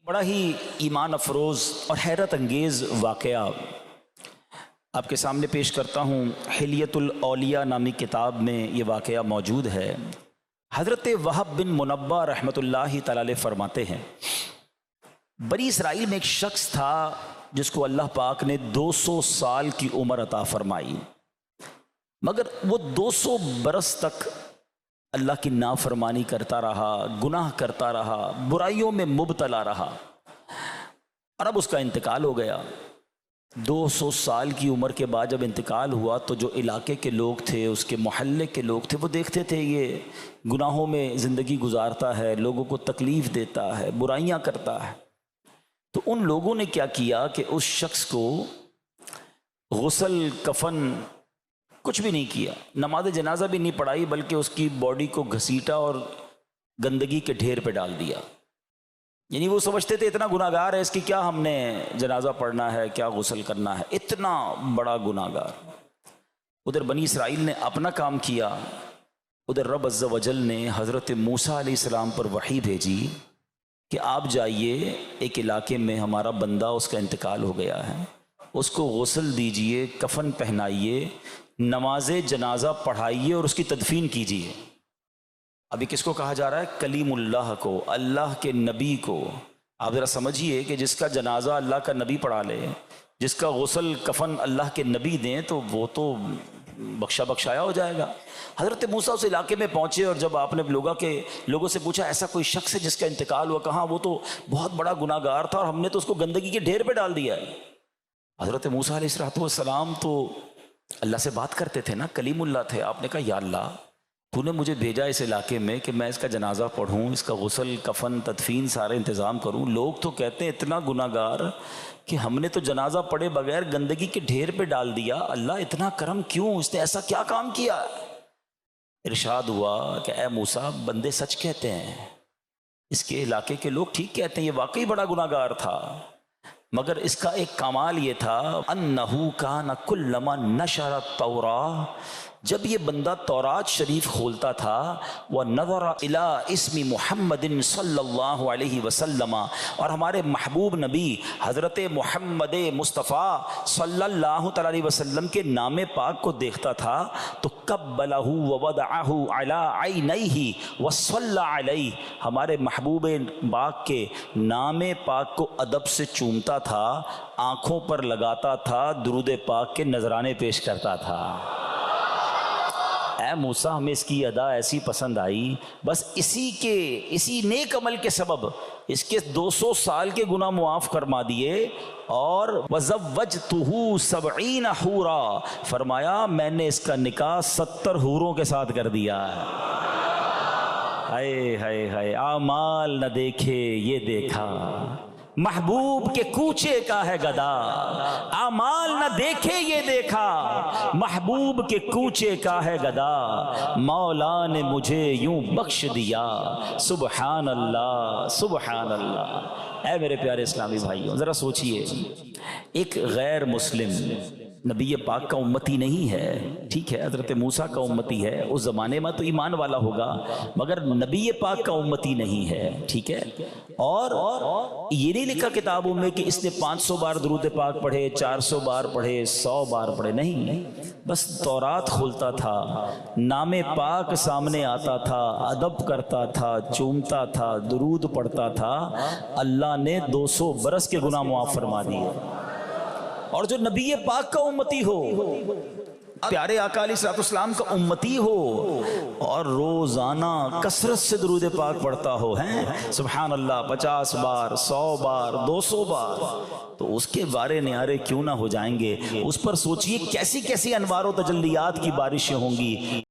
بڑا ہی ایمان افروز اور حیرت انگیز واقعہ آپ کے سامنے پیش کرتا ہوں۔ حلیۃ الاولیاء نامی کتاب میں یہ واقعہ موجود ہے۔ حضرت وہب بن منبہ رحمۃ اللہ تعالی علیہ فرماتے ہیں، بنی اسرائیل میں ایک شخص تھا جس کو اللہ پاک نے 200 سال کی عمر عطا فرمائی، مگر وہ 200 برس تک اللہ کی نافرمانی کرتا رہا، گناہ کرتا رہا، برائیوں میں مبتلا رہا، اور اب اس کا انتقال ہو گیا۔ 200 سال کی عمر کے بعد جب انتقال ہوا تو جو علاقے کے لوگ تھے، اس کے محلے کے لوگ تھے، وہ دیکھتے تھے یہ گناہوں میں زندگی گزارتا ہے، لوگوں کو تکلیف دیتا ہے، برائیاں کرتا ہے۔ تو ان لوگوں نے کیا کیا کہ اس شخص کو غسل، کفن کچھ بھی نہیں کیا، نماز جنازہ بھی نہیں پڑھائی، بلکہ اس کی باڈی کو گھسیٹا اور گندگی کے ڈھیر پہ ڈال دیا۔ یعنی وہ سمجھتے تھے اتنا گناہ گار ہے، اس کی کیا ہم نے جنازہ پڑھنا ہے، کیا غسل کرنا ہے، اتنا بڑا گناہ گار۔ ادھر بنی اسرائیل نے اپنا کام کیا، ادھر رب عز و جل نے حضرت موسیٰ علیہ السلام پر وحی بھیجی کہ آپ جائیے ایک علاقے میں، ہمارا بندہ اس کا انتقال ہو گیا ہے، اس کو غسل دیجئے، کفن پہنائیے، نماز جنازہ پڑھائیے اور اس کی تدفین کیجیے۔ ابھی کس کو کہا جا رہا ہے؟ کلیم اللہ کو، اللہ کے نبی کو۔ آپ ذرا سمجھیے کہ جس کا جنازہ اللہ کا نبی پڑھا لے، جس کا غسل کفن اللہ کے نبی دیں، تو وہ تو بخشا بخشایا ہو جائے گا۔ حضرت موسیٰ اس علاقے میں پہنچے، اور جب آپ نے لوگوں سے پوچھا ایسا کوئی شخص ہے جس کا انتقال ہوا؟ کہاں، وہ تو بہت بڑا گناہ گار تھا اور ہم نے تو اس کو گندگی کے ڈھیر پہ ڈال دیا ہے۔ حضرت موسیٰ علیہ السلام تو اللہ سے بات کرتے تھے نا، کلیم اللہ تھے۔ آپ نے کہا یا اللہ، تو نے مجھے بھیجا اس علاقے میں کہ میں اس کا جنازہ پڑھوں، اس کا غسل، کفن، تدفین سارے انتظام کروں۔ لوگ تو کہتے ہیں اتنا گناہ گار کہ ہم نے تو جنازہ پڑھے بغیر گندگی کے ڈھیر پہ ڈال دیا۔ اللہ اتنا کرم کیوں؟ اس نے ایسا کیا کام کیا؟ ارشاد ہوا کہ اے موسیٰ، بندے سچ کہتے ہیں، اس کے علاقے کے لوگ ٹھیک کہتے ہیں، یہ واقعی بڑا گناہ گار تھا، مگر اس کا ایک کمال یہ تھا انہو کان کلما نشر التوراۃ، جب یہ بندہ تورات شریف کھولتا تھا، وَنَظَرَ إِلَىٰ اسْمِ مُحَمَّدٍ صلی اللہ علیہ وسلم، اور ہمارے محبوب نبی حضرت محمد مصطفیٰ صلی اللہ علیہ وسلم کے نام پاک کو دیکھتا تھا تو قبلہ ووضعہ علی عینیہ وصلی علیہ، ہمارے محبوب پاک کے نام پاک کو ادب سے چومتا تھا، آنکھوں پر لگاتا تھا، درود پاک کے نذرانے پیش کرتا تھا۔ اے موسیٰ، ہمیں اس کی ادا ایسی پسند آئی، بس اسی نیک عمل کے سبب اس کے 200 سال کے گناہ معاف فرما دیے، اور وَزَوَّجْتُهُ 70 حُورًا، فرمایا میں نے اس کا نکاح 70 حوروں کے ساتھ کر دیا ہے۔ ہائے ہائے ہائے، اعمال نہ دیکھے یہ دیکھا، محبوب کے کوچے کا ہے گدا، اعمال نہ دیکھے یہ دیکھا، محبوب کے کوچے کا ہے گدا، مولا نے مجھے یوں بخش دیا، سبحان اللہ سبحان اللہ۔ اے میرے پیارے اسلامی بھائیوں، ذرا سوچئے، ایک غیر مسلم نبی پاک کا امتی نہیں ہے، ٹھیک ہے، حضرت موسیٰ کا امتی ہے، اس زمانے میں تو ایمان والا ہوگا، مگر نبی پاک کا امتی نہیں ہے، ٹھیک ہے۔ اور یہ نہیں لکھا کتابوں میں کہ اس نے 500 بار درود پاک پڑھے، 400 بار پڑھے، 100 بار پڑھے، نہیں، بس تورات کھولتا تھا، نام پاک سامنے آتا تھا، ادب کرتا تھا، چومتا تھا، درود پڑھتا تھا، اللہ نے 200 برس کے گناہ معاف فرما دیے۔ اور جو نبی پاک کا امتی ہو، پیارے آقا علیہ السلام کا امتی ہو، اور روزانہ کثرت سے درود پاک پڑھتا ہو، ہیں سبحان اللہ 50 بار، 100 بار، 200 بار، تو اس کے بارے نیارے کیوں نہ ہو جائیں گے؟ اس پر سوچئے کیسی کیسی انوار و تجلیات کی بارشیں ہوں گی۔